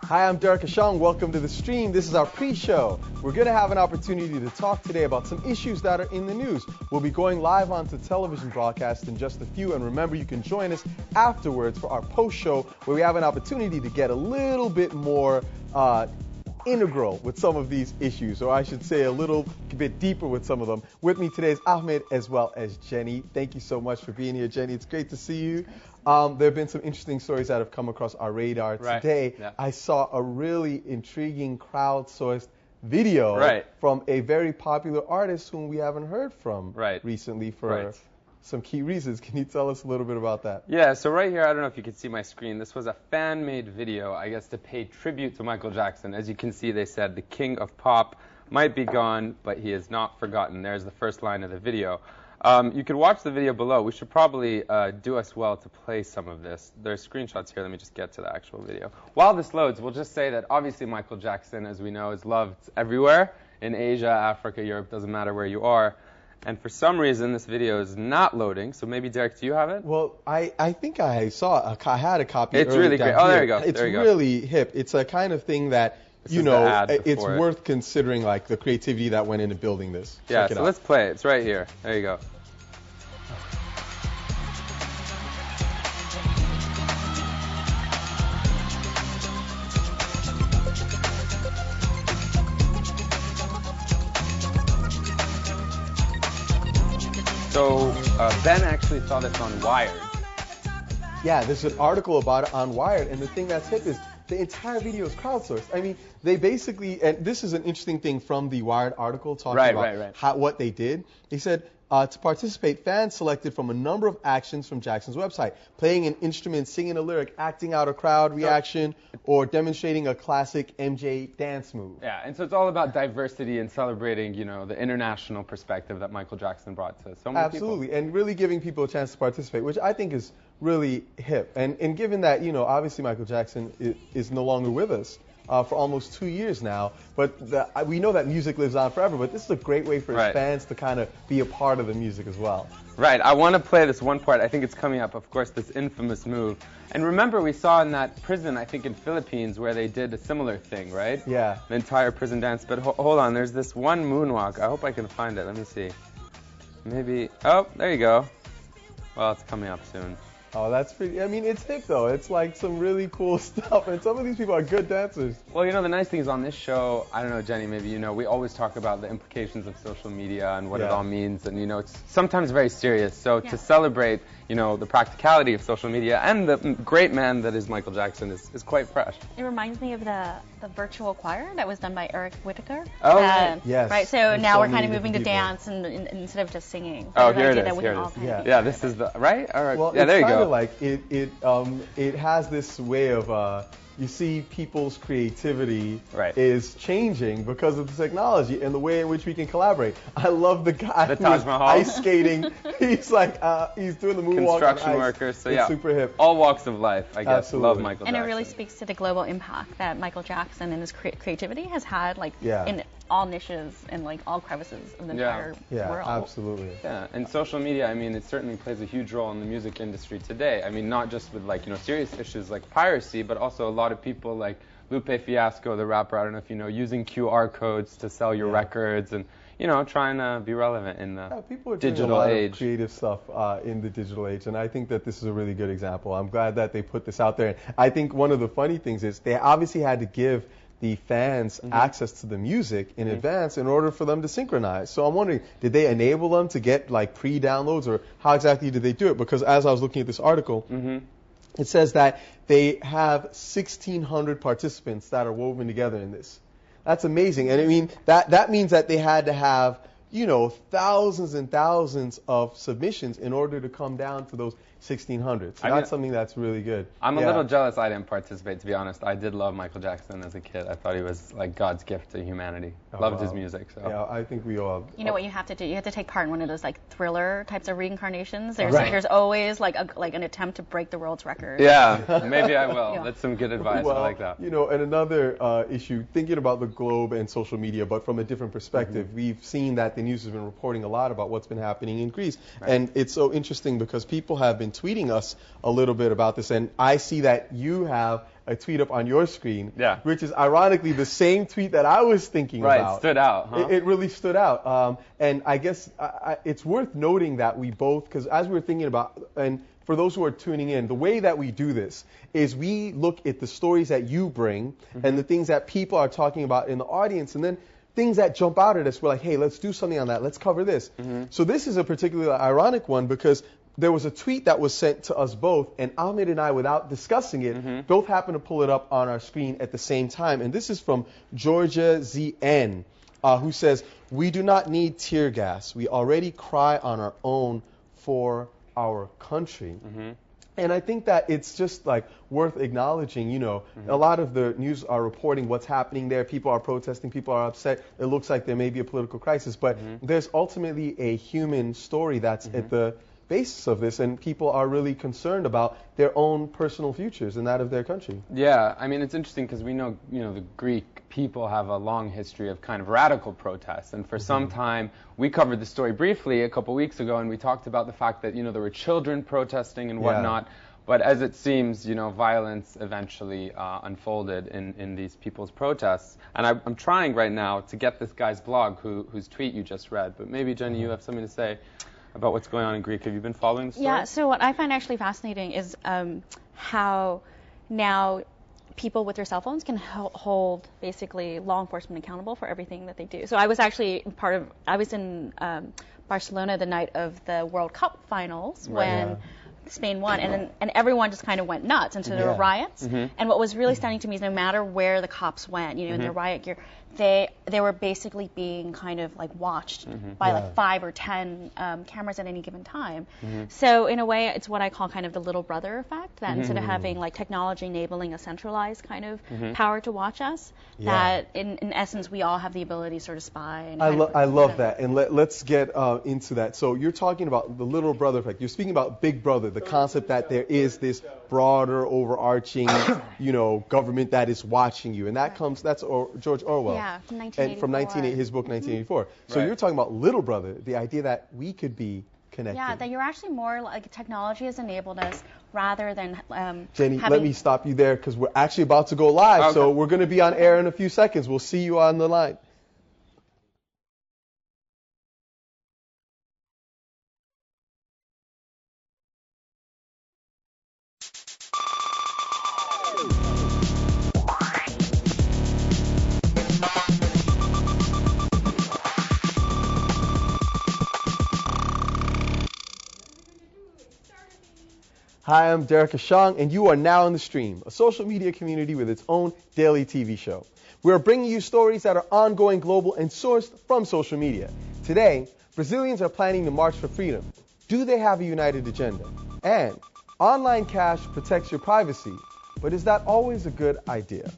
Hi, I'm Derek Ashong. Welcome to the stream. This is our pre-show. We're going to have an opportunity to talk today about some issues that are in the news. We'll be going live onto television broadcast in just a few. And remember, you can join us afterwards for our post-show where we have an opportunity to get a little bit more integral with some of these issues, or I should say a little bit deeper with some of them. With me today is Ahmed as well as Jenny. Thank you so much for being here, Jenny. It's great to see you. There have been some interesting stories that have come across our radar today. Yeah. I saw a really intriguing crowdsourced video from a very popular artist whom we haven't heard from recently for some key reasons. Can you tell us a little bit about that? Yeah, so right here, I don't know if you can see my screen. This was a fan-made video, I guess, to pay tribute to Michael Jackson. As you can see, they said, the king of pop might be gone, but he is not forgotten. There's the first line of the video. You can watch the video below. We should probably do us well to play some of this. There's screenshots here. Let me just get to the actual video. While this loads, we'll just say that obviously Michael Jackson, as we know, is loved everywhere. In Asia, Africa, Europe, doesn't matter where you are. And for some reason, this video is not loading. So maybe, Derek, do you have it? Well, I think I had a copy. It's really great. Oh, there you go. It's really hip. It's a kind of thing that, you know, it's worth considering, like the creativity that went into building this. Yeah, so let's play it. It's right here. There you go. So Ben actually saw this on Wired. Yeah, there's an article about it on Wired, and the thing that's hip is the entire video is crowdsourced. I mean, they basically, and this is an interesting thing from the Wired article talking about what they did. They said, to participate, fans selected from a number of actions from Jackson's website: playing an instrument, singing a lyric, acting out a crowd reaction, or demonstrating a classic MJ dance move. Yeah, and so it's all about diversity and celebrating, you know, the international perspective that Michael Jackson brought to so many people. Absolutely, and really giving people a chance to participate, which I think is really hip. And given that, you know, obviously Michael Jackson is no longer with us for almost 2 years now, but we know that music lives on forever, but this is a great way for his fans to kind of be a part of the music as well. Right, I want to play this one part. I think it's coming up, of course, this infamous move. And remember, we saw in that prison, I think in Philippines, where they did a similar thing, right? Yeah. The entire prison dance. But hold on, there's this one moonwalk. I hope I can find it. Let me see. Maybe, oh, there you go. Well, it's coming up soon. Oh, that's pretty, I mean, it's hip though. It's like some really cool stuff, and some of these people are good dancers. Well, you know, the nice thing is on this show, I don't know, Jenny, maybe you know, we always talk about the implications of social media and what it all means, and you know, it's sometimes very serious. So to celebrate, you know, the practicality of social media and the great man that is Michael Jackson is quite fresh. It reminds me of the virtual choir that was done by Eric Whitaker. Oh, yes. Right, so now we're kind of moving to dance and instead of just singing. Oh, here it is. Yeah, this is the, right? All right. Well, yeah, there you go. Like it has this way of you see people's creativity is changing because of the technology and the way in which we can collaborate. I love the guy who's ice skating. He's like he's doing the moonwalk. Construction workers. So it's super hip. All walks of life, I guess. Absolutely. Love Michael Jackson. And it really speaks to the global impact that Michael Jackson and his creativity has had, like in all niches and like all crevices of the entire world. Yeah, absolutely. Yeah, and social media, I mean, it certainly plays a huge role in the music industry today. I mean, not just with like, you know, serious issues like piracy, but also a lot of people like Lupe Fiasco, the rapper, I don't know if you know, using QR codes to sell your records and, you know, trying to be relevant in the people are digital doing a lot age. Of creative stuff in the digital age, and I think that this is a really good example. I'm glad that they put this out there. I think one of the funny things is they obviously had to give the fans access to the music in advance in order for them to synchronize. So I'm wondering, did they enable them to get like pre-downloads, or how exactly did they do it? Because as I was looking at this article, it says that they have 1,600 participants that are woven together in this. That's amazing. And I mean, that means that they had to have, you know, thousands and thousands of submissions in order to come down to those 1,600. So that's something that's really good. I'm a little jealous I didn't participate, to be honest. I did love Michael Jackson as a kid. I thought he was like God's gift to humanity. Loved his music. So. Yeah, I think we all. You know what you have to do? You have to take part in one of those like thriller types of reincarnations. There's always like an attempt to break the world's record. Yeah, maybe I will. That's some good advice. Well, I like that. You know, and another issue, thinking about the globe and social media, but from a different perspective, we've seen that the news has been reporting a lot about what's been happening in Greece. And it's so interesting because people have been tweeting us a little bit about this, and I see that you have a tweet up on your screen, yeah, which is ironically the same tweet that I was thinking about. Right, stood out, huh? It really stood out. And I guess it's worth noting that we both, because as we were thinking about, and for those who are tuning in, the way that we do this is we look at the stories that you bring and the things that people are talking about in the audience, and then things that jump out at us. We're like, hey, let's do something on that. Let's cover this. So this is a particularly ironic one because there was a tweet that was sent to us both, and Ahmed and I, without discussing it, both happened to pull it up on our screen at the same time. And this is from Georgia ZN, who says, "We do not need tear gas. We already cry on our own for our country." And I think that it's just like worth acknowledging, you know, a lot of the news are reporting what's happening there. People are protesting, people are upset. It looks like there may be a political crisis, but there's ultimately a human story that's at the basis of this, and people are really concerned about their own personal futures and that of their country. Yeah, I mean, it's interesting because we know, you know, the Greek people have a long history of kind of radical protests, and for some time we covered the story briefly a couple weeks ago, and we talked about the fact that, you know, there were children protesting and whatnot, but as it seems, you know, violence eventually unfolded in these people's protests. And I'm trying right now to get this guy's blog whose tweet you just read, but maybe, Jenny, you have something to say about what's going on in Greek. Have you been following the story? Yeah, so what I find actually fascinating is how now people with their cell phones can hold basically law enforcement accountable for everything that they do. So I was actually I was in Barcelona the night of the World Cup finals when Spain won, and everyone just kind of went nuts, and so there were riots. And what was really stunning to me is no matter where the cops went, you know, in their riot gear, they were basically being kind of like watched by like 5 or 10 cameras at any given time. So in a way, it's what I call kind of the little brother effect, that instead of having like technology enabling a centralized kind of power to watch us, that in essence we all have the ability to sort of spy. And I love that, and let's get into that. So you're talking about the little brother effect. You're speaking about Big Brother, the concept that there is this broader, overarching, you know, government that is watching you, and that's George Orwell. Yeah, from 1984. And from his book 1984. So you're talking about little brother, the idea that we could be connected. Yeah, that you're actually more like technology has enabled us rather than Jenny, let me stop you there because we're actually about to go live. Okay. So we're going to be on air in a few seconds. We'll see you on the line. Hi, I'm Derek Ashong, and you are now in the stream, a social media community with its own daily TV show. We are bringing you stories that are ongoing, global, and sourced from social media. Today, Brazilians are planning to march for freedom. Do they have a united agenda? And online cash protects your privacy, but is that always a good idea?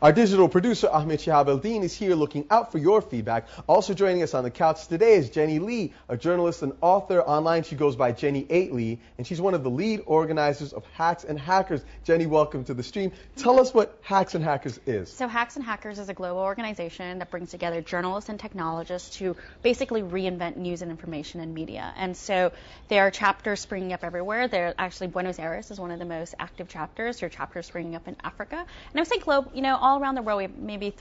Our digital producer, Ahmed Shihab-Eldin, is here looking out for your feedback. Also joining us on the couch today is Jenny Lee, a journalist and author. Online, she goes by Jenny 8 Lee, and she's one of the lead organizers of Hacks and Hackers. Jenny, welcome to the stream. Tell us what Hacks and Hackers is. So Hacks and Hackers is a global organization that brings together journalists and technologists to basically reinvent news and information and media. And so there are chapters springing up everywhere. There actually Buenos Aires is one of the most active chapters. There are chapters springing up in Africa. And I would say all around the world, we have maybe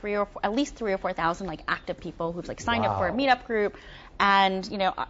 at least 3,000 or 4,000 like active people who've like signed up for a meetup group, and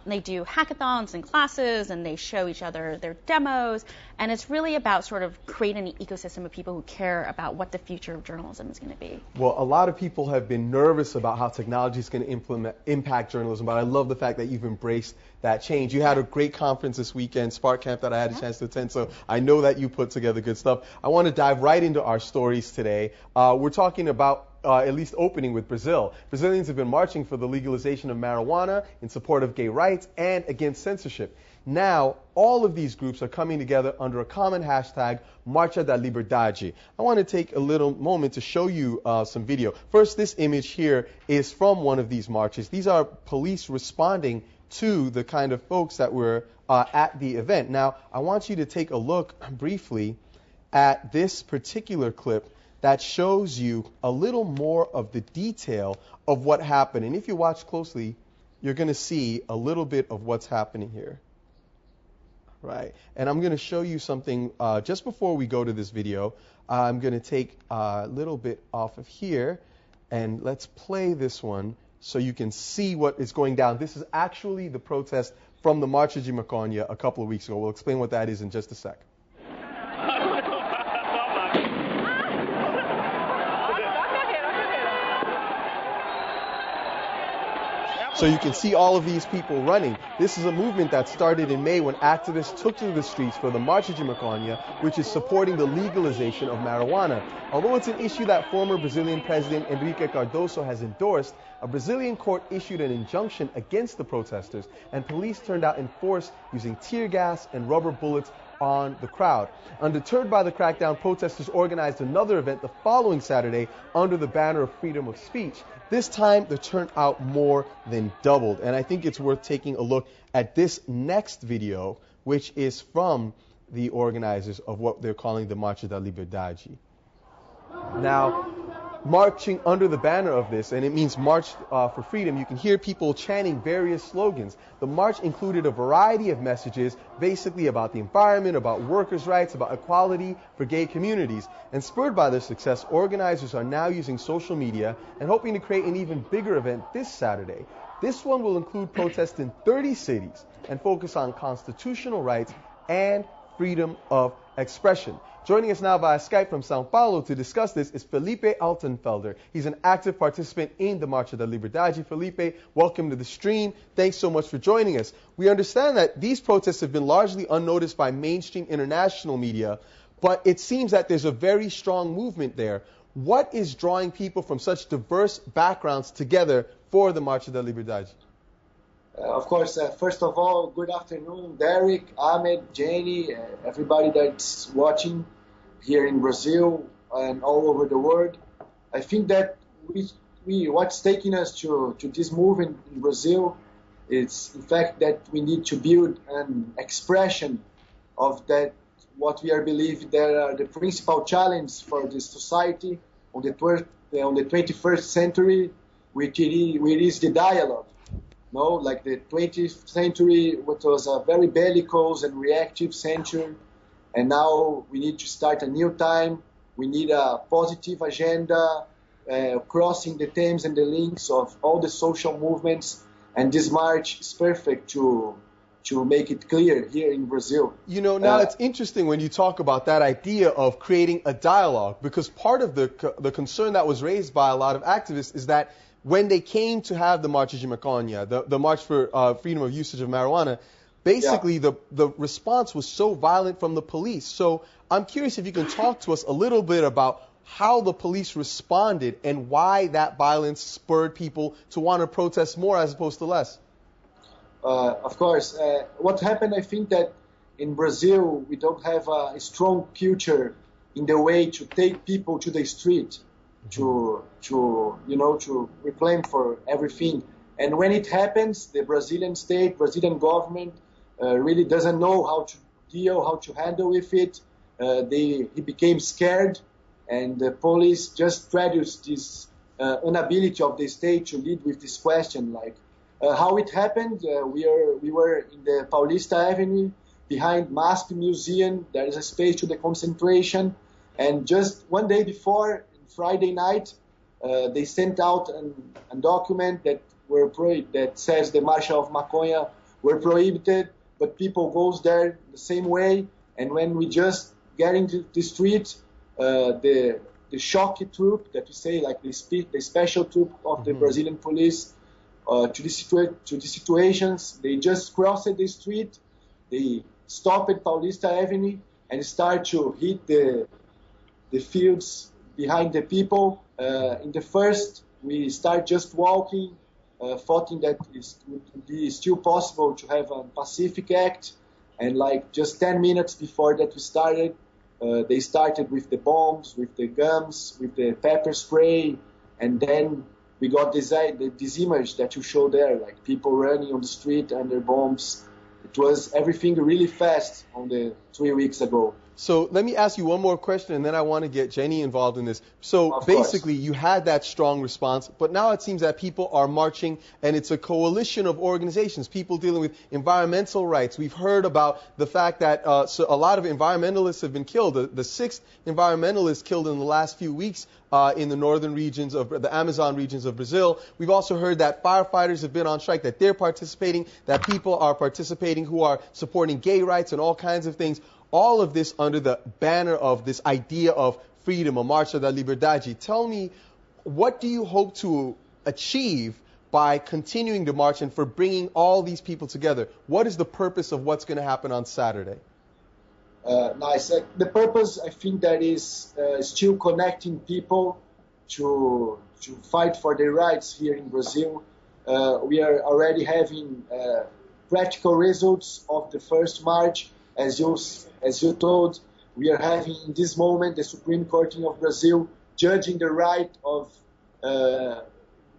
they do hackathons and classes, and they show each other their demos, and it's really about sort of creating an ecosystem of people who care about what the future of journalism is going to be. Well, a lot of people have been nervous about how technology is going to impact journalism, but I love the fact that you've embraced that change. You had a great conference this weekend, Spark Camp, that I had a chance to attend, so I know that you put together good stuff. I want to dive right into our stories today. We're talking about at least opening with Brazil. Brazilians have been marching for the legalization of marijuana in support of gay rights and against censorship. Now, all of these groups are coming together under a common hashtag, Marcha da Liberdade. I want to take a little moment to show you some video. First, this image here is from one of these marches. These are police responding to the kind of folks that were at the event. Now, I want you to take a look briefly at this particular clip that shows you a little more of the detail of what happened. And if you watch closely, you're going to see a little bit of what's happening here. Right. And I'm going to show you something just before we go to this video. I'm going to take a little bit off of here, and let's play this one so you can see what is going down. This is actually the protest from the Marcha de Maconha a couple of weeks ago. We'll explain what that is in just a sec. So you can see all of these people running. This is a movement that started in May when activists took to the streets for the Marcha de Maconha, which is supporting the legalization of marijuana. Although it's an issue that former Brazilian President Henrique Cardoso has endorsed, a Brazilian court issued an injunction against the protesters, and police turned out in force using tear gas and rubber bullets on the crowd. Undeterred by the crackdown, protesters organized another event the following Saturday under the banner of freedom of speech. This time, the turnout more than doubled. And I think it's worth taking a look at this next video, which is from the organizers of what they're calling the Marcha da Liberdade. Now, marching under the banner of this, and it means March for Freedom, you can hear people chanting various slogans. The march included a variety of messages, basically about the environment, about workers' rights, about equality for gay communities. And spurred by their success, organizers are now using social media and hoping to create an even bigger event this Saturday. This one will include protests in 30 cities and focus on constitutional rights and freedom of expression. Joining us now via Skype from Sao Paulo to discuss this is Felipe Altenfelder. He's an active participant in the Marcha da Liberdade. Felipe, welcome to the stream. Thanks so much for joining us. We understand that these protests have been largely unnoticed by mainstream international media, but it seems that there's a very strong movement there. What is drawing people from such diverse backgrounds together for the Marcha da Liberdade? Of course, first of all, good afternoon, Derek, Ahmed, Jenny, everybody that's watching here in Brazil and all over the world. I think that what's taking us to this movement in Brazil is, in fact, that we need to build an expression of that what we are believing that are the principal challenge for this society on the 21st century, which is the dialogue. No, like the 20th century, which was a very bellicose and reactive century, and now we need to start a new time. We need a positive agenda, crossing the themes and the links of all the social movements, and this march is perfect to make it clear here in Brazil. You know, now it's interesting when you talk about that idea of creating a dialogue, because part of the concern that was raised by a lot of activists is that when they came to have the Marcha de Maconha, the March for Freedom of Usage of Marijuana, basically the response was so violent from the police. So I'm curious if you can talk to us a little bit about how the police responded and why that violence spurred people to want to protest more as opposed to less. Of course. What happened, I think that in Brazil, we don't have a strong culture in the way to take people to the street. To reclaim for everything. And when it happens, the Brazilian state, Brazilian government really doesn't know how to deal, how to handle with it. He became scared, and the police just traduced this inability of the state to lead with this question. Like how it happened, we were in the Paulista Avenue behind MASP Museum. There is a space to the concentration, and just one day before, Friday night, they sent out a document that says the Marcha of Maconha were prohibited, but people goes there the same way. And when we just get into the street, the shock troop that we say, like the special troop of the Brazilian police, to the situations, they just crossed the street, they stopped at Paulista Avenue and start to hit the fields behind the people. In the first, we start just walking, thought that it would be still possible to have a Pacific Act. And like just 10 minutes before that we started, they started with the bombs, with the guns, with the pepper spray. And then we got this image that you show there, like people running on the street under bombs. It was everything really fast on the 3 weeks ago. So let me ask you one more question, and then I want to get Jenny involved in this. So Of basically, course. you had that strong response, but now it seems that people are marching, and it's a coalition of organizations, people dealing with environmental rights. We've heard about the fact that so a lot of environmentalists have been killed. The sixth environmentalist killed in the last few weeks in the northern regions of the Amazon regions of Brazil. We've also heard that firefighters have been on strike, that they're participating, that people are participating who are supporting gay rights and all kinds of things. All of this under the banner of this idea of freedom, a Marcha da Liberdade. Tell me, what do you hope to achieve by continuing to march and for bringing all these people together? What is the purpose of what's going to happen on Saturday? Nice. The purpose, I think, that is still connecting people to fight for their rights here in Brazil. We are already having practical results of the first march. As you told, we are having in this moment the Supreme Court of Brazil judging the right of the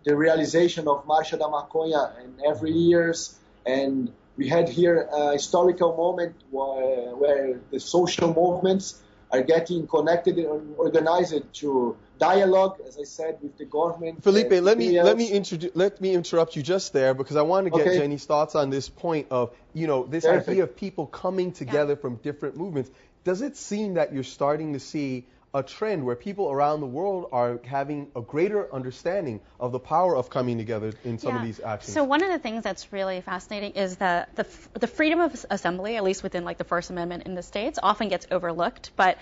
realization of Marcha da Maconha in every years, and we had here a historical moment where the social movements are getting connected and organized to dialogue, as I said, with the government. Felipe, let me interrupt you just there, because I want to get Jenny's thoughts on this point of, this idea of people coming together from different movements. Does it seem that you're starting to see a trend where people around the world are having a greater understanding of the power of coming together in some of these actions? So one of the things that's really fascinating is that the freedom of assembly, at least within like the First Amendment in the States, often gets overlooked, but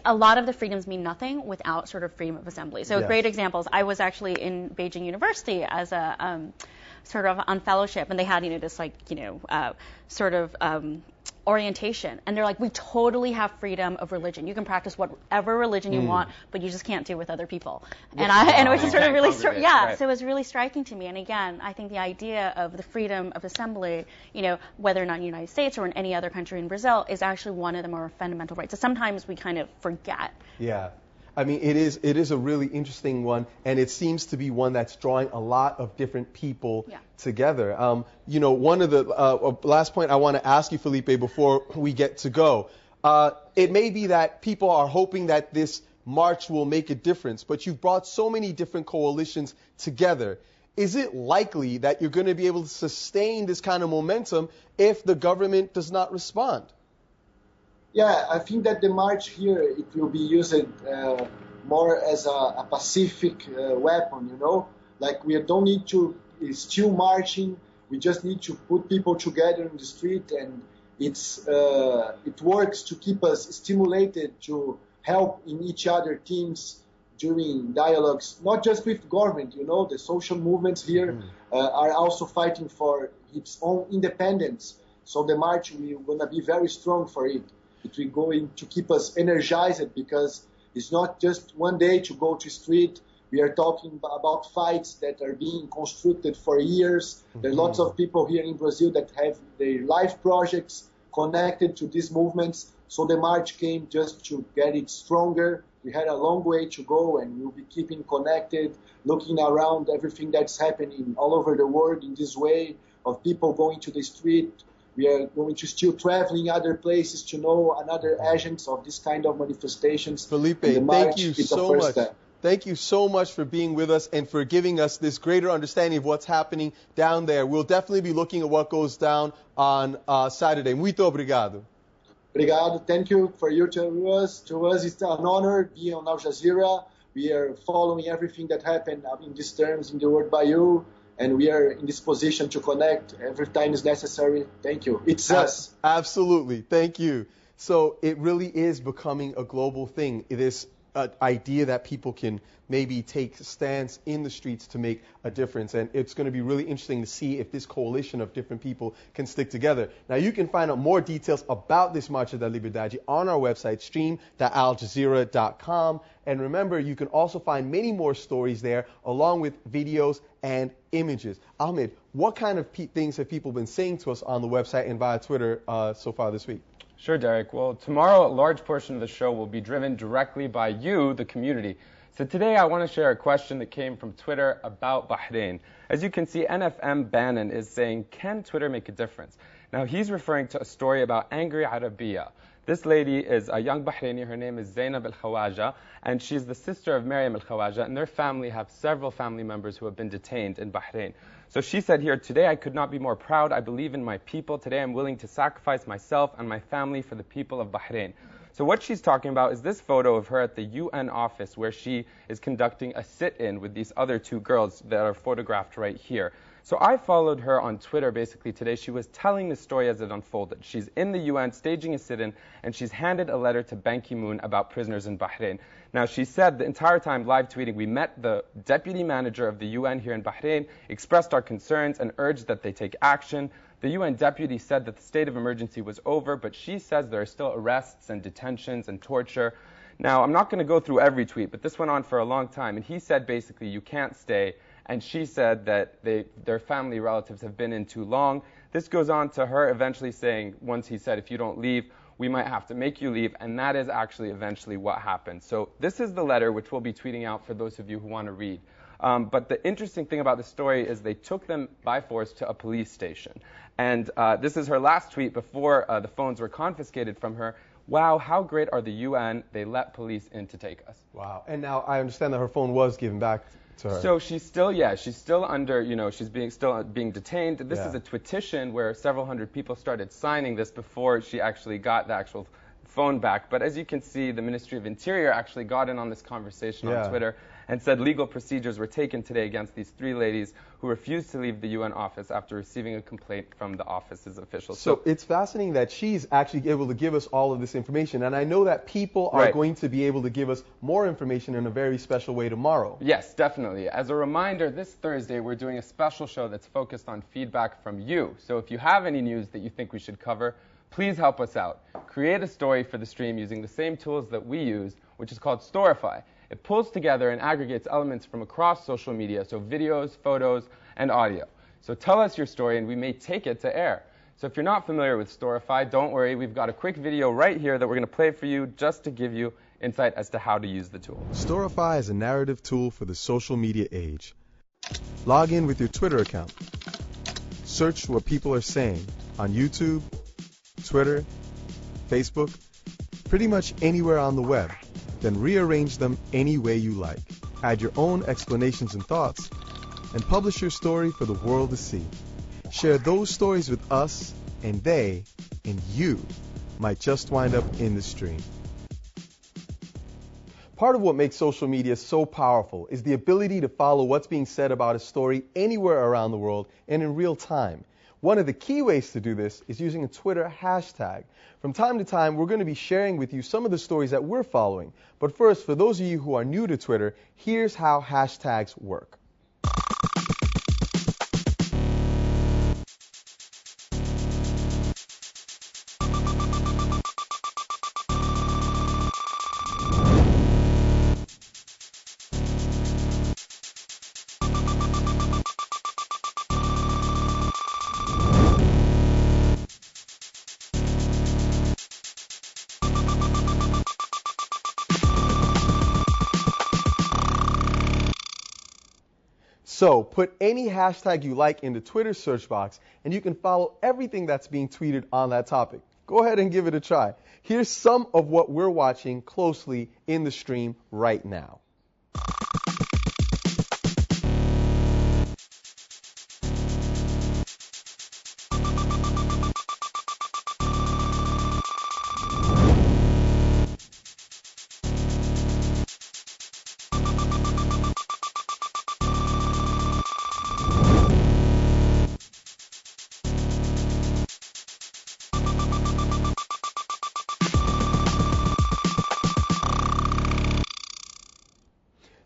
a lot of the freedoms mean nothing without sort of freedom of assembly. So great examples. I was actually in Beijing University as a sort of on fellowship, and they had this sort of orientation, and they're like, we totally have freedom of religion. You can practice whatever religion you want, but you just can't do it with other people. And it was just sort of really so it was really striking to me. And again, I think the idea of the freedom of assembly, whether or not in the United States or in any other country in Brazil, is actually one of the more fundamental rights. So sometimes we kind of forget. Yeah. I mean, it is a really interesting one, and it seems to be one that's drawing a lot of different people together. One of the last point I want to ask you, Felipe, before we get to go, it may be that people are hoping that this march will make a difference, but you've brought so many different coalitions together. Is it likely that you're going to be able to sustain this kind of momentum if the government does not respond? Yeah, I think that the march here, it will be used more as a pacific weapon, Like we don't need to still marching. We just need to put people together in the street, and it works to keep us stimulated to help in each other teams during dialogues, not just with government, The social movements here are also fighting for its own independence. So the march, we're going to be very strong for it. It will going to keep us energized, because it's not just one day to go to street. We are talking about fights that are being constructed for years. There are lots of people here in Brazil that have their life projects connected to these movements. So the march came just to get it stronger. We had a long way to go, and we'll be keeping connected, looking around everything that's happening all over the world in this way of people going to the street. We are going to still travel in other places to know another agents of this kind of manifestations. Felipe, thank you so much. Thank you so much for being with us and for giving us this greater understanding of what's happening down there. We'll definitely be looking at what goes down on Saturday. Muito obrigado. Obrigado. Thank you for you to us. To us, it's an honor being on Al Jazeera. We are following everything that happened in these terms in the world by you. And we are in this position to connect every time is necessary. Thank you. It's us. Absolutely. Thank you. So it really is becoming a global thing. It is an idea that people can maybe take stance in the streets to make a difference. And it's going to be really interesting to see if this coalition of different people can stick together. Now, you can find out more details about this Marcha da Liberdade on our website, stream.aljazeera.com. And remember, you can also find many more stories there, along with videos and images. Ahmed, what kind of things have people been saying to us on the website and via Twitter so far this week? Sure, Derek. Well, tomorrow, a large portion of the show will be driven directly by you, the community. So today, I want to share a question that came from Twitter about Bahrain. As you can see, NFM Bannon is saying, can Twitter make a difference? Now, he's referring to a story about angry Arabiya. This lady is a young Bahraini. Her name is Zainab Al-Khawaja, and she's the sister of Maryam Al-Khawaja, and their family have several family members who have been detained in Bahrain. So she said here, "Today I could not be more proud. I believe in my people. Today I'm willing to sacrifice myself and my family for the people of Bahrain." So what she's talking about is this photo of her at the UN office where she is conducting a sit-in with these other two girls that are photographed right here. So I followed her on Twitter basically today. She was telling the story as it unfolded. She's in the UN staging a sit-in, and she's handed a letter to Ban Ki-moon about prisoners in Bahrain. Now, she said the entire time live tweeting, "We met the deputy manager of the UN here in Bahrain, expressed our concerns, and urged that they take action. The UN deputy said that the state of emergency was over, but she says there are still arrests and detentions and torture." Now, I'm not going to go through every tweet, but this went on for a long time, and he said basically, "You can't stay." And she said that their family relatives have been in too long. This goes on to her eventually saying, once he said, "If you don't leave, we might have to make you leave," and that is actually eventually what happened. So this is the letter, which we'll be tweeting out for those of you who want to read. But the interesting thing about the story is they took them by force to a police station. And this is her last tweet before the phones were confiscated from her. "Wow, how great are the UN? They let police in to take us." Wow. And now I understand that her phone was given back to her. So she's still under, she's still being detained. This is a petition where several hundred people started signing this before she actually got the actual phone back. But as you can see, the Ministry of Interior actually got in on this conversation on Twitter and said legal procedures were taken today against these three ladies who refused to leave the UN office after receiving a complaint from the office's officials. So it's fascinating that she's actually able to give us all of this information. And I know that people are going to be able to give us more information in a very special way tomorrow. Yes, definitely. As a reminder, this Thursday we're doing a special show that's focused on feedback from you. So if you have any news that you think we should cover, please help us out. Create a story for the stream using the same tools that we use, which is called Storify. It pulls together and aggregates elements from across social media, so videos, photos, and audio. So tell us your story, and we may take it to air. So if you're not familiar with Storify, don't worry. We've got a quick video right here that we're going to play for you just to give you insight as to how to use the tool. Storify is a narrative tool for the social media age. Log in with your Twitter account. Search what people are saying on YouTube, Twitter, Facebook, pretty much anywhere on the web. Then rearrange them any way you like. Add your own explanations and thoughts, and publish your story for the world to see. Share those stories with us, and they, and you, might just wind up in the stream. Part of what makes social media so powerful is the ability to follow what's being said about a story anywhere around the world and in real time. One of the key ways to do this is using a Twitter hashtag. From time to time, we're going to be sharing with you some of the stories that we're following. But first, for those of you who are new to Twitter, here's how hashtags work. So put any hashtag you like in the Twitter search box, and you can follow everything that's being tweeted on that topic. Go ahead and give it a try. Here's some of what we're watching closely in the stream right now.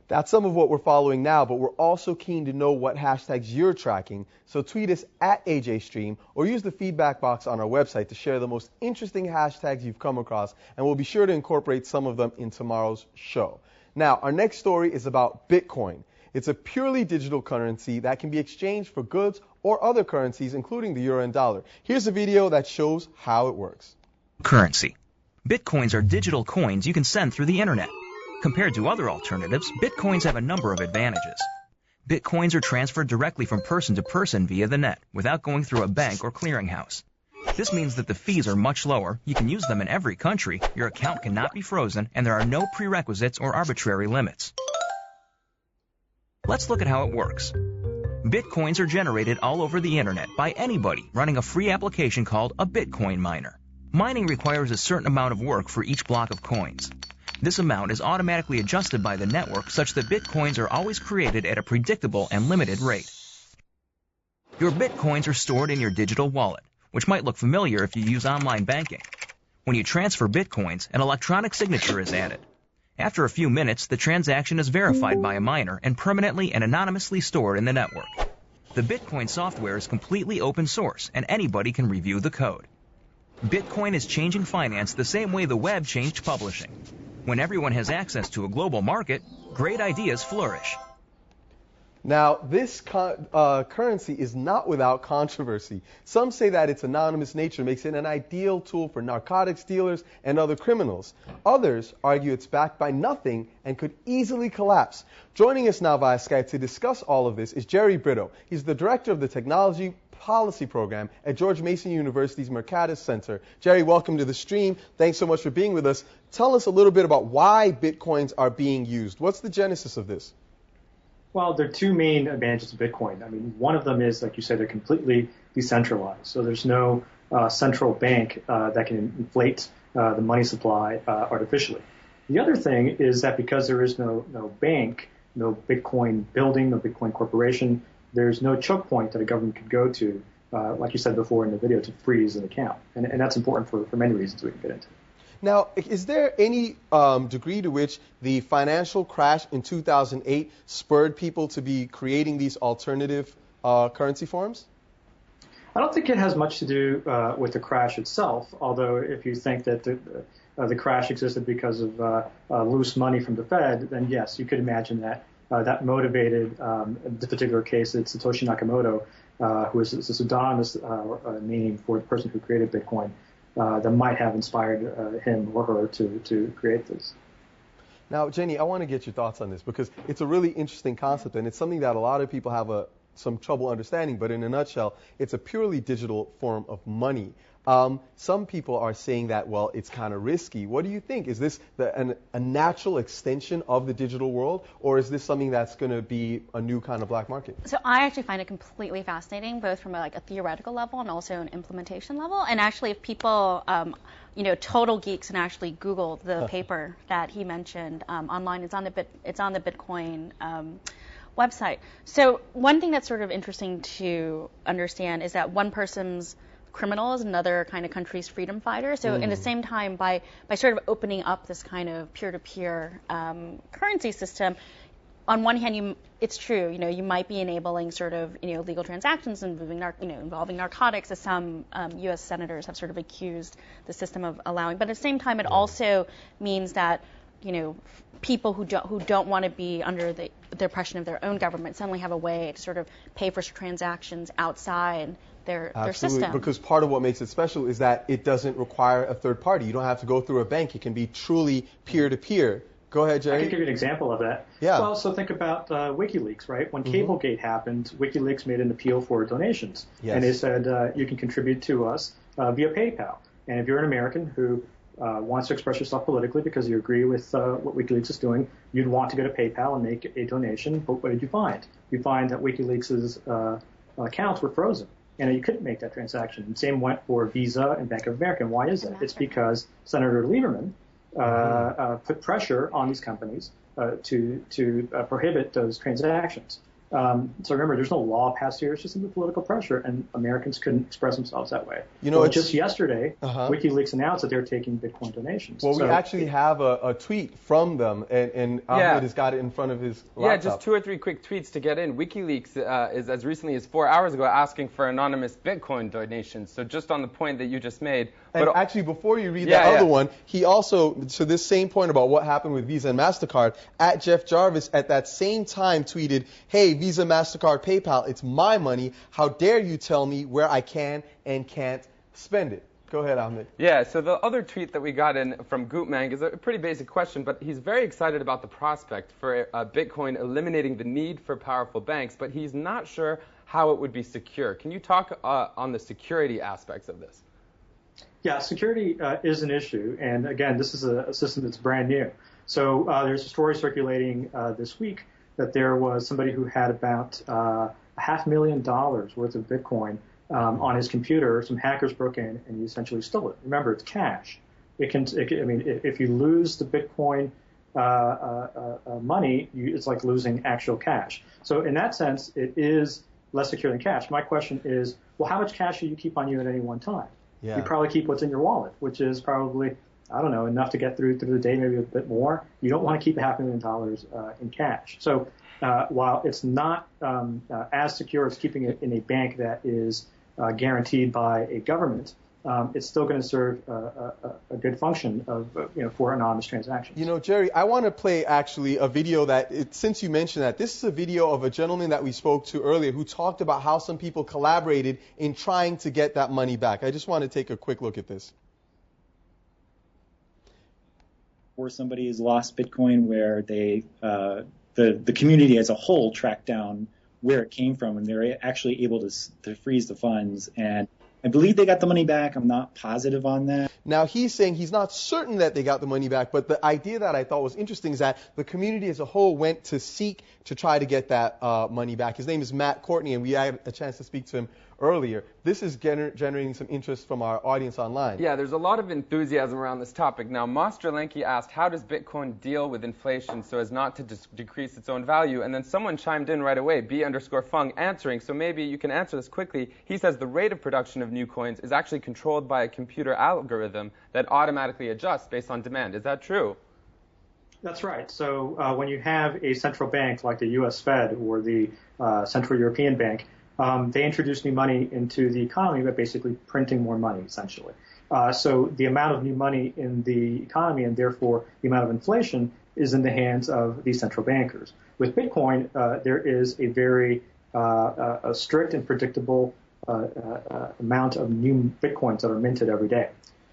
That's some of what we're following now, but we're also keen to know what hashtags you're tracking, so tweet us at AJStream or use the feedback box on our website to share the most interesting hashtags you've come across, and we'll be sure to incorporate some of them in tomorrow's show. Now, our next story is about Bitcoin. It's a purely digital currency that can be exchanged for goods or other currencies, including the euro and dollar. Here's a video that shows how it works. Currency. Bitcoins are digital coins you can send through the internet. Compared to other alternatives, Bitcoins have a number of advantages. Bitcoins are transferred directly from person to person via the net without going through a bank or clearinghouse. This means that the fees are much lower, you can use them in every country, your account cannot be frozen, and there are no prerequisites or arbitrary limits. Let's look at how it works. Bitcoins are generated all over the internet by anybody running a free application called a Bitcoin miner. Mining requires a certain amount of work for each block of coins. This amount is automatically adjusted by the network such that Bitcoins are always created at a predictable and limited rate. Your Bitcoins are stored in your digital wallet, which might look familiar if you use online banking. When you transfer Bitcoins, an electronic signature is added. After a few minutes, the transaction is verified by a miner and permanently and anonymously stored in the network. The Bitcoin software is completely open source, and anybody can review the code. Bitcoin is changing finance the same way the web changed publishing. When everyone has access to a global market, great ideas flourish. Now, this currency is not without controversy. Some say that its anonymous nature makes it an ideal tool for narcotics dealers and other criminals. Others argue it's backed by nothing and could easily collapse. Joining us now via Skype to discuss all of this is Jerry Brito. He's the director of the Technology Policy Program at George Mason University's Mercatus Center. Jerry, welcome to the stream. Thanks so much for being with us. Tell us a little bit about why Bitcoins are being used. What's the genesis of this? Well, there are two main advantages of Bitcoin. I mean, one of them is, like you said, they're completely decentralized. So there's no central bank that can inflate the money supply artificially. The other thing is that because there is no bank, no Bitcoin building, no Bitcoin corporation, there's no choke point that a government could go to, like you said before in the video, to freeze an account. And that's important for many reasons we can get into. Now, is there any degree to which the financial crash in 2008 spurred people to be creating these alternative currency forms? I don't think it has much to do with the crash itself, although if you think that the crash existed because of loose money from the Fed, then yes, you could imagine that that motivated, in this particular case, it's Satoshi Nakamoto, who is a pseudonymous name for the person who created Bitcoin. That might have inspired him or her to create this. Now, Jenny, I want to get your thoughts on this because it's a really interesting concept and it's something that a lot of people have some trouble understanding, but in a nutshell, it's a purely digital form of money. Some people are saying that, well, it's kind of risky. What do you think? Is this a natural extension of the digital world, or is this something that's going to be a new kind of black market? So I actually find it completely fascinating, both from a theoretical level and also an implementation level. And actually, if people, total geeks, can actually Google the paper that he mentioned online, it's on the Bitcoin website. So one thing that's sort of interesting to understand is that one person's criminal is another kind of country's freedom fighter. So in the same time, by sort of opening up this kind of peer-to-peer currency system, on one hand, it's true, you might be enabling sort of, legal transactions involving narcotics, as some U.S. senators have sort of accused the system of allowing. But at the same time, it also means that, people who don't want to be under the oppression of their own government suddenly have a way to sort of pay for transactions outside their system. Absolutely, because part of what makes it special is that it doesn't require a third party. You don't have to go through a bank. It can be truly peer-to-peer. Go ahead, Jerry. I can give you an example of that. Yeah. Well, so think about WikiLeaks, right? When Cablegate happened, WikiLeaks made an appeal for donations. Yes. And they said, you can contribute to us via PayPal. And if you're an American who wants to express yourself politically because you agree with what WikiLeaks is doing, you'd want to go to PayPal and make a donation. But what did you find? You find that WikiLeaks' accounts were frozen. And you couldn't make that transaction. And same went for Visa and Bank of America. And why is that? It's because Senator Lieberman put pressure on these companies to prohibit those transactions. So remember, there's no law passed here. It's just simply political pressure, and Americans couldn't express themselves that way. Just yesterday, WikiLeaks announced that they're taking Bitcoin donations. Well, we actually have a tweet from them, and Ahmed has got it in front of his laptop. Yeah, just 2 or 3 quick tweets to get in. WikiLeaks is as recently as 4 hours ago asking for anonymous Bitcoin donations. So just on the point that you just made. And actually, before you read other one, he also, to this same point about what happened with Visa and MasterCard, at Jeff Jarvis at that same time tweeted, "Hey, Visa, MasterCard, PayPal, it's my money. How dare you tell me where I can and can't spend it?" Go ahead, Ahmed. Yeah, so the other tweet that we got in from Goopmang is a pretty basic question, but he's very excited about the prospect for Bitcoin eliminating the need for powerful banks, but he's not sure how it would be secure. Can you talk on the security aspects of this? Yeah, security is an issue, and again, this is a system that's brand new. So there's a story circulating this week that there was somebody who had about $500,000 worth of Bitcoin on his computer. Some hackers broke in and essentially stole it. Remember, it's cash. I mean, if you lose the Bitcoin money, it's like losing actual cash. So in that sense, it is less secure than cash. My question is, well, how much cash do you keep on you at any one time? Yeah. You probably keep what's in your wallet, which is probably, I don't know, enough to get through the day, maybe a bit more. You don't want to keep $500,000 in cash. So while it's not as secure as keeping it in a bank that is guaranteed by a government, it's still going to serve a good function of, for anonymous transactions. Jerry, I want to play actually a video since you mentioned that, this is a video of a gentleman that we spoke to earlier who talked about how some people collaborated in trying to get that money back. I just want to take a quick look at this. Or somebody has lost Bitcoin where they, the community as a whole tracked down where it came from, and they're actually able to freeze the funds, and I believe they got the money back. I'm not positive on that. Now, he's saying he's not certain that they got the money back, but the idea that I thought was interesting is that the community as a whole went to seek to try to get that money back. His name is Matt Courtney, and we had a chance to speak to him earlier. This is generating some interest from our audience online. Yeah, there's a lot of enthusiasm around this topic. Now, Mostrlenki asked, how does Bitcoin deal with inflation so as not to decrease its own value? And then someone chimed in right away, B_Fung, answering. So maybe you can answer this quickly. He says the rate of production of new coins is actually controlled by a computer algorithm that automatically adjusts based on demand. Is that true? That's right. So when you have a central bank like the U.S. Fed or the Central European Bank, they introduce new money into the economy by basically printing more money, essentially. So the amount of new money in the economy and therefore the amount of inflation is in the hands of these central bankers. With Bitcoin, there is a very a strict and predictable amount of new Bitcoins that are minted every day.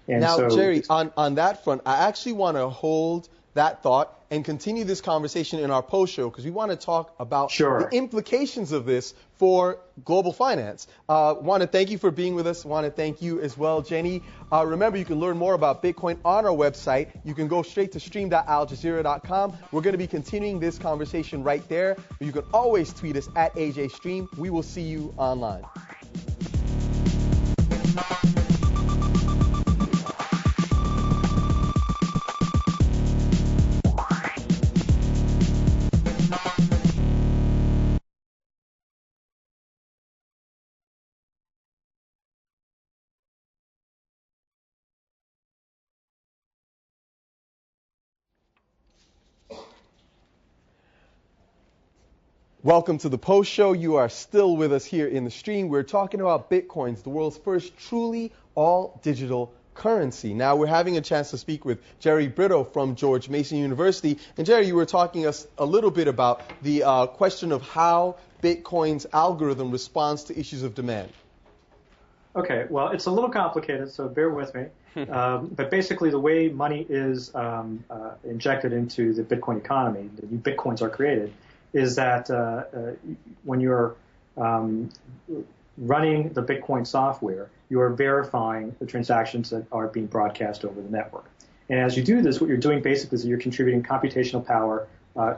And now, so, Jerry, on that front, I actually want to hold that thought and continue this conversation in our post show because we want to talk about the implications of this for global finance. Want to thank you for being with us. Want to thank you as well, Jenny. Remember, you can learn more about Bitcoin on our website. You can go straight to stream.aljazeera.com. We're going to be continuing this conversation right there. You can always tweet us at AJStream. We will see you online. Welcome to the Post Show. You are still with us here in the stream. We're talking about Bitcoins, the world's first truly all-digital currency. Now, we're having a chance to speak with Jerry Brito from George Mason University. And Jerry, you were talking us a little bit about the question of how Bitcoin's algorithm responds to issues of demand. Okay, well, it's a little complicated, so bear with me. But basically, the way money is injected into the Bitcoin economy, the new Bitcoins are created, is that when you're running the Bitcoin software, you are verifying the transactions that are being broadcast over the network. And as you do this, what you're doing basically is you're contributing computational power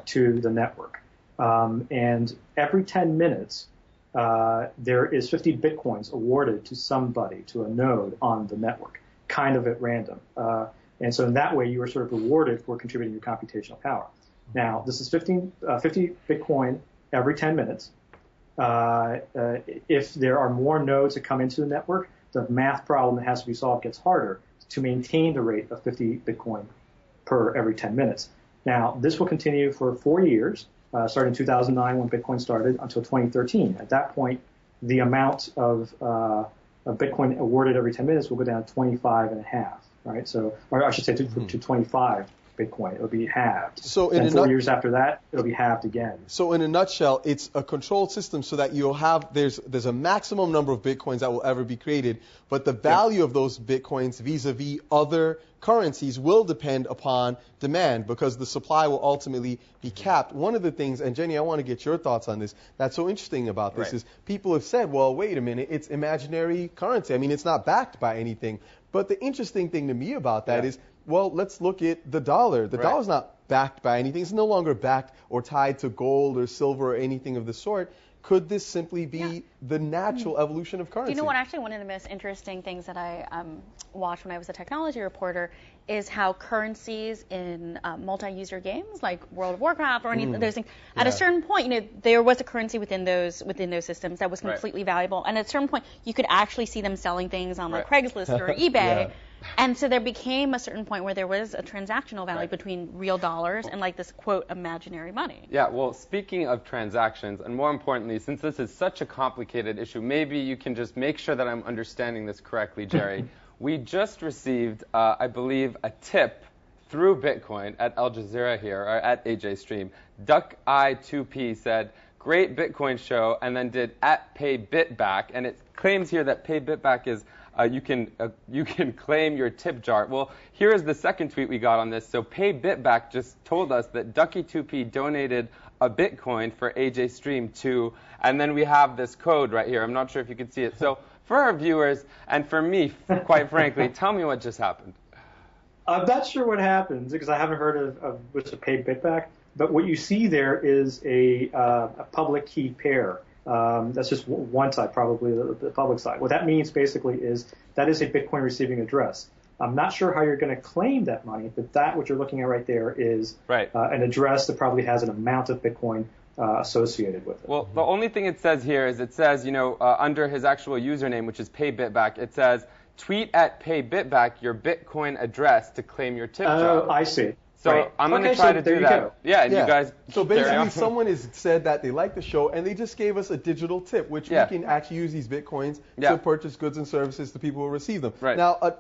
to the network. And every 10 minutes, there is 50 Bitcoins awarded to somebody, to a node on the network, kind of at random. And so in that way, you are sort of rewarded for contributing your computational power. Now, this is 50 Bitcoin every 10 minutes. If there are more nodes that come into the network, the math problem that has to be solved gets harder to maintain the rate of 50 Bitcoin per every 10 minutes. Now, this will continue for 4 years, starting in 2009 when Bitcoin started until 2013. At that point, the amount of Bitcoin awarded every 10 minutes will go down to 25 and a half, right? So, or I should say to 25. Bitcoin. It'll be halved. So and 4 years after that, it'll be halved again. So in a nutshell, it's a controlled system so that you'll have, there's a maximum number of Bitcoins that will ever be created, but the value of those Bitcoins vis-a-vis other currencies will depend upon demand because the supply will ultimately be capped. One of the things, and Jenny, I want to get your thoughts on this, that's so interesting about this is people have said, well, wait a minute, it's imaginary currency. I mean, it's not backed by anything. But the interesting thing to me about that is, well, let's look at the dollar. The dollar's not backed by anything. It's no longer backed or tied to gold or silver or anything of the sort. Could this simply be the natural evolution of currency? Do you know what? Actually, one of the most interesting things that I watched when I was a technology reporter is how currencies in multi-user games like World of Warcraft or any of those things, at a certain point, there was a currency within those systems that was completely valuable. And at a certain point, you could actually see them selling things on like Craigslist or eBay. And so there became a certain point where there was a transactional value between real dollars and like this, quote, imaginary money. Yeah, well, speaking of transactions, and more importantly, since this is such a complicated issue, maybe you can just make sure that I'm understanding this correctly, Jerry. We just received, I believe, a tip through Bitcoin at Al Jazeera here, or at AJ Stream. DuckEye2P said, great Bitcoin show, and then did @PayBitBack, and it claims here that PayBitBack is you can claim your tip jar. Well, here is the second tweet we got on this. So PayBitBack just told us that Ducky2P donated a Bitcoin for AJ Stream 2, and then we have this code right here. I'm not sure if you can see it. So for our viewers, and for me, quite frankly, tell me what just happened. I'm not sure what happens because I haven't heard of what's a PayBitBack. But what you see there is a public key pair. That's just one side, probably the public side. What that means basically is that is a Bitcoin receiving address. I'm not sure how you're going to claim that money, but what you're looking at right there is an address that probably has an amount of Bitcoin associated with it. Well, the only thing it says here is it says, under his actual username, which is PayBitBack, it says, tweet at PayBitBack your Bitcoin address to claim your tip jar. Oh, I see. So I'm going to try to do that. Go. Yeah, and you guys. So basically, someone has said that they like the show, and they just gave us a digital tip, which we can actually use these Bitcoins to purchase goods and services to people who receive them. Right. Now,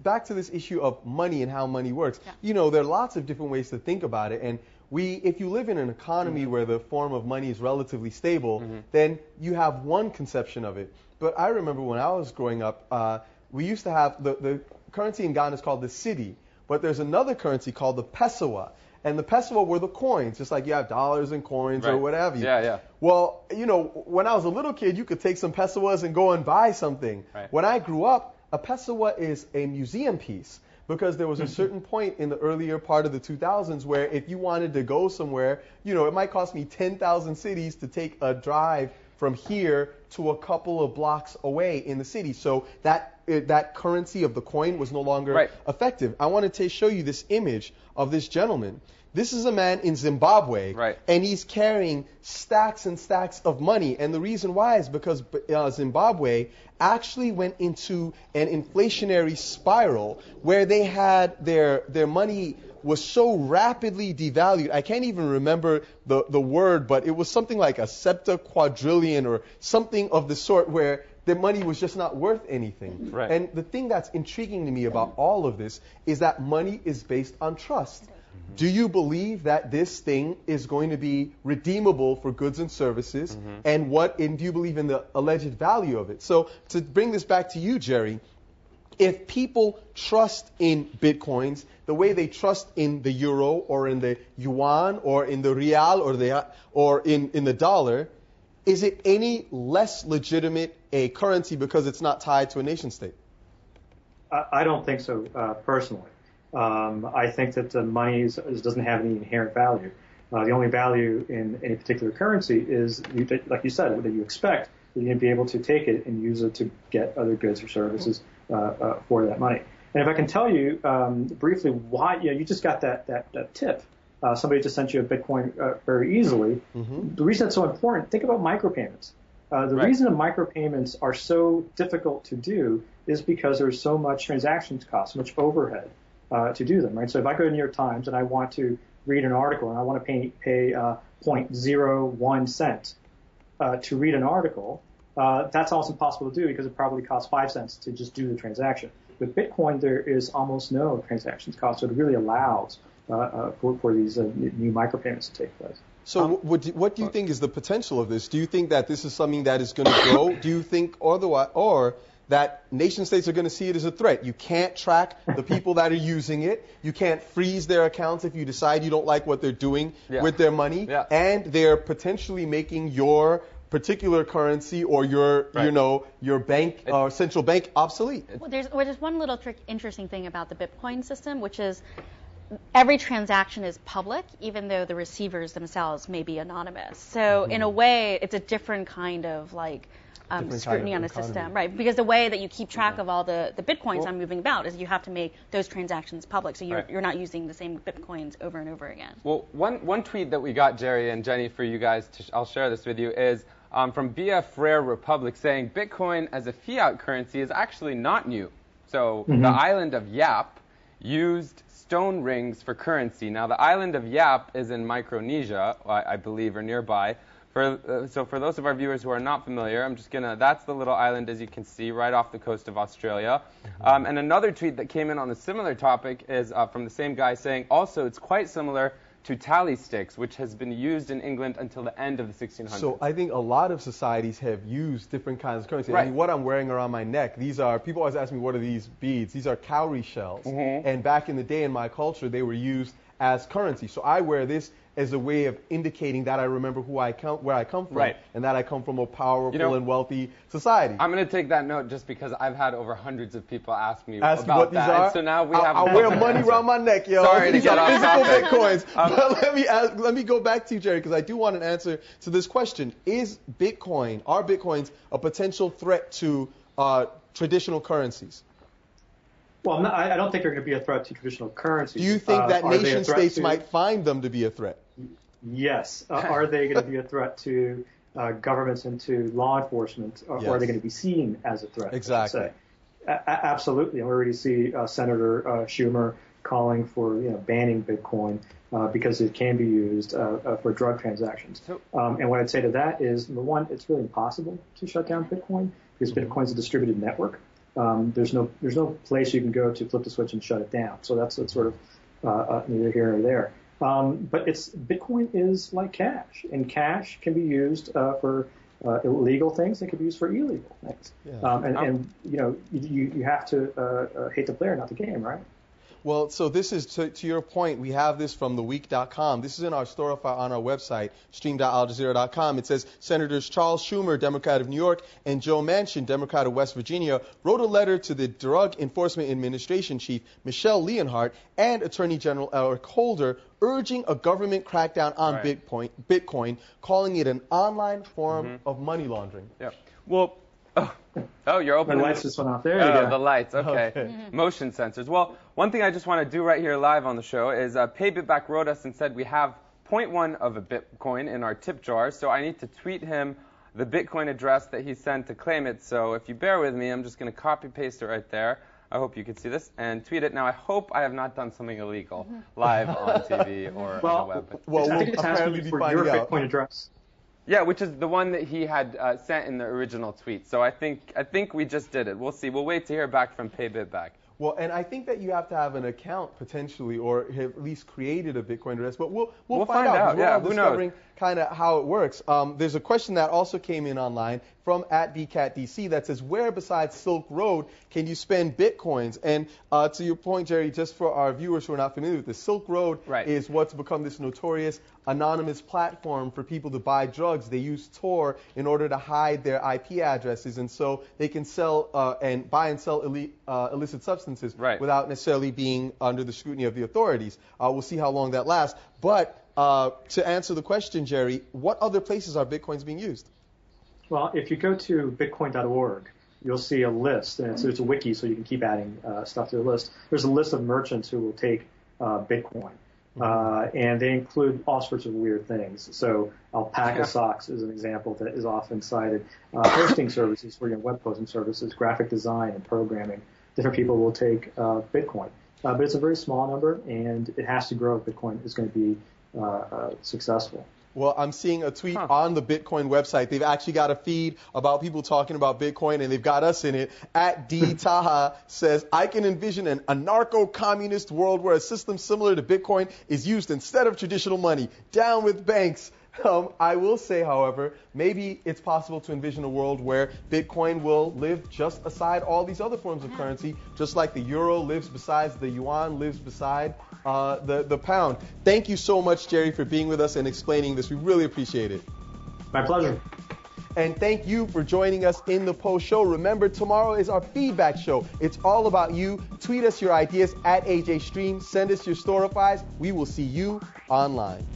back to this issue of money and how money works. There are lots of different ways to think about it, and if you live in an economy where the form of money is relatively stable, then you have one conception of it. But I remember when I was growing up, we used to have the currency in Ghana is called the cedi. But there's another currency called the pesewa. And the pesewa were the coins, just like you have dollars and coins or what have you. Yeah. Well, when I was a little kid, you could take some pesewas and go and buy something. Right. When I grew up, a pesewa is a museum piece because there was a certain point in the earlier part of the 2000s where if you wanted to go somewhere, it might cost me 10,000 cedis to take a drive from here to a couple of blocks away in the city. So that currency of the coin was no longer effective. I wanted to show you this image of this gentleman. This is a man in Zimbabwe, and he's carrying stacks and stacks of money. And the reason why is because Zimbabwe actually went into an inflationary spiral where they had their money was so rapidly devalued. I can't even remember the word, but it was something like a septa-quadrillion or something of the sort where the money was just not worth anything. Right. And the thing that's intriguing to me about all of this is that money is based on trust. Do you believe that this thing is going to be redeemable for goods and services? And do you believe in the alleged value of it? So to bring this back to you, Jerry, if people trust in Bitcoins the way they trust in the euro or in the yuan or in the real or in the dollar, is it any less legitimate a currency because it's not tied to a nation state? I don't think so, personally. I think that the money doesn't have any inherent value. The only value in any particular currency is, like you said, that you expect that you're going to be able to take it and use it to get other goods or services for that money. And if I can tell you briefly why, you just got that tip. Somebody just sent you a Bitcoin very easily. The reason it's so important, think about micropayments. The reason that micropayments are so difficult to do is because there's so much transactions cost, so much overhead to do them, right? So if I go to New York Times and I want to read an article and I want to pay 0.01 cents to read an article, that's almost impossible to do because it probably costs 5 cents to just do the transaction. With Bitcoin, there is almost no transactions cost, so it really allows for these new micropayments to take place. So what do you think is the potential of this? Do you think that this is something that is going to grow? Do you think otherwise, or that nation states are going to see it as a threat? You can't track the people that are using it. You can't freeze their accounts if you decide you don't like what they're doing with their money. Yeah. And they're potentially making your particular currency or your, your bank or central bank obsolete. Well, there's one little interesting thing about the Bitcoin system, which is every transaction is public, even though the receivers themselves may be anonymous. So in a way, it's a different kind of scrutiny on the system, right? Because the way that you keep track of all the Bitcoins I'm moving about is you have to make those transactions public, so you're not using the same Bitcoins over and over again. Well, one tweet that we got, Jerry and Jenny, for you guys, I'll share this with you, is from BF Rare Republic saying Bitcoin as a fiat currency is actually not new. So the island of Yap used stone rings for currency. Now, the island of Yap is in Micronesia, I believe, or nearby. So for those of our viewers who are not familiar, that's the little island, as you can see, right off the coast of Australia. And another tweet that came in on a similar topic is from the same guy saying, also, it's quite similar to tally sticks, which has been used in England until the end of the 1600s. So I think a lot of societies have used different kinds of currency. Right. I mean, what I'm wearing around my neck, people always ask me, what are these beads? These are cowrie shells. And back in the day in my culture, they were used as currency. So I wear this as a way of indicating that I remember where I come from, and that I come from a powerful and wealthy society. I'm going to take that note just because I've had over hundreds of people ask me what that. These are? And so now we have. I wear money around my neck, yo. Sorry to get off topic. Bitcoins. But let me go back to you, Jerry, because I do want an answer to this question: are Bitcoins a potential threat to traditional currencies? Well, I don't think they're going to be a threat to traditional currencies. Do you think that nation states might find them to be a threat? Yes. Are they going to be a threat to governments and to law enforcement, or are they going to be seen as a threat? Exactly. Absolutely. And we already see Senator Schumer calling for banning Bitcoin because it can be used for drug transactions. And what I'd say to that is, number one, it's really impossible to shut down Bitcoin because Bitcoin's a distributed network. There's no place you can go to flip the switch and shut it down. So that's sort of neither here nor there. But Bitcoin is like cash, and cash can be used for illegal things. It can be used for illegal things. And you have to hate the player, not the game, right? Well, so this is, to your point, we have this from theweek.com. This is in our store on our website, stream.aljazeera.com. It says, Senators Charles Schumer, Democrat of New York, and Joe Manchin, Democrat of West Virginia, wrote a letter to the Drug Enforcement Administration Chief, Michelle Leonhardt, and Attorney General Eric Holder, urging a government crackdown on Bitcoin, calling it an online form of money laundering. Yeah. Well, oh, you're opening. The lights just went off. There you go. The lights. Okay. Motion sensors. Well, one thing I just want to do right here live on the show is PayBitBack wrote us and said we have 0.1 of a Bitcoin in our tip jar, so I need to tweet him the Bitcoin address that he sent to claim it. So if you bear with me, I'm just going to copy paste it right there. I hope you can see this and tweet it. Now, I hope I have not done something illegal live on TV or on the web. Well, I think it's asking you for your Bitcoin address. Yeah, which is the one that he had sent in the original tweet. So I think we just did it. We'll see. We'll wait to hear back from PayBitBack. Well, and I think that you have to have an account potentially, or have at least created a Bitcoin address. But we'll find out. Yeah, who knows? Kind of how it works. There's a question that also came in online from @BCatDC that says, where besides Silk Road can you spend Bitcoins? And to your point, Jerry, just for our viewers who are not familiar with this, Silk Road is what's become this notorious anonymous platform for people to buy drugs. They use Tor in order to hide their IP addresses, and so they can sell and buy and sell illicit substances without necessarily being under the scrutiny of the authorities. We'll see how long that lasts. But to answer the question, Jerry, what other places are Bitcoins being used? Well, if you go to bitcoin.org, you'll see a list, and it's a wiki, so you can keep adding stuff to the list. There's a list of merchants who will take Bitcoin, and they include all sorts of weird things. So alpaca socks is an example that is often cited. Hosting services for web hosting services, graphic design and programming. Different people will take Bitcoin. But it's a very small number, and it has to grow if Bitcoin is going to be successful. Well, I'm seeing a tweet on the Bitcoin website. They've actually got a feed about people talking about Bitcoin, and they've got us in it. At D Taha says, I can envision an anarcho-communist world where a system similar to Bitcoin is used instead of traditional money. Down with banks. I will say, however, maybe it's possible to envision a world where Bitcoin will live just aside all these other forms of currency, just like the euro lives beside the yuan, lives beside the pound. Thank you so much, Jerry, for being with us and explaining this. We really appreciate it. My pleasure. And thank you for joining us in the post show. Remember, tomorrow is our feedback show. It's all about you. Tweet us your ideas at AJStream. Send us your Storifys. We will see you online.